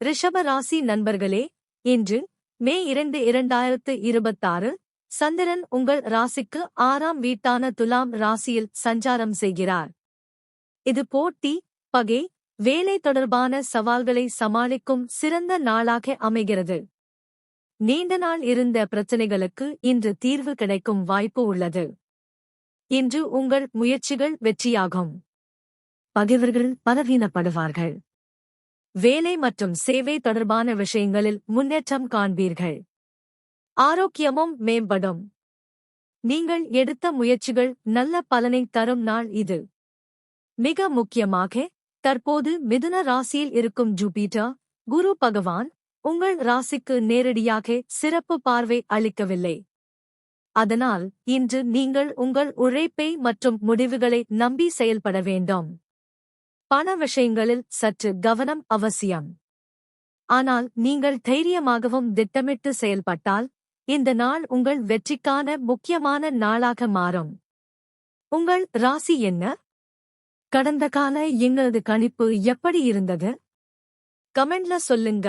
ரிஷப ராசி நண்பர்களே, இன்று மே 2 2026 சந்திரன் உங்கள் ராசிக்கு 6ஆம் வீட்டான துலாம் ராசியில் சஞ்சாரம் செய்கிறார். இது போட்டி, பகை, வேலை தொடர்பான சவால்களை சமாளிக்கும் சிறந்த நாளாக அமைகிறது. நீண்ட நாள் இருந்த பிரச்சினைகளுக்கு இன்று தீர்வு கிடைக்கும் வாய்ப்பு உள்ளது. இன்று உங்கள் முயற்சிகள் வெற்றியாகும். பகைவர்கள் பலவீனப்படுவார்கள். வேலை மற்றும் சேவை தொடர்பான விஷயங்களில் முன்னேற்றம் காண்பீர்கள். ஆரோக்கியமும் மேம்படும். நீங்கள் எடுத்த முயற்சிகள் நல்ல பலனை தரும் நாள் இது. மிக முக்கியமாக, தற்போது மிதுன ராசியில் இருக்கும் ஜூபிட்டர், குரு பகவான், உங்கள் ராசிக்கு நேரடியாக சிறப்பு பார்வை அளிக்கவில்லை. அதனால் இன்று நீங்கள் உங்கள் உழைப்பை மற்றும் முடிவுகளை நம்பி செயல்பட வேண்டும். பண விஷயங்களில் சற்று கவனம் அவசியம். ஆனால் நீங்கள் தைரியமாகவும் திட்டமிட்டு செயல்பட்டால் இந்த நாள் உங்கள் வெற்றிக்கான முக்கியமான நாளாக மாறும். உங்கள் ராசி என்ன? கடந்த கால எங்களது கணிப்பு எப்படி இருந்தது? கமெண்ட்ல சொல்லுங்க.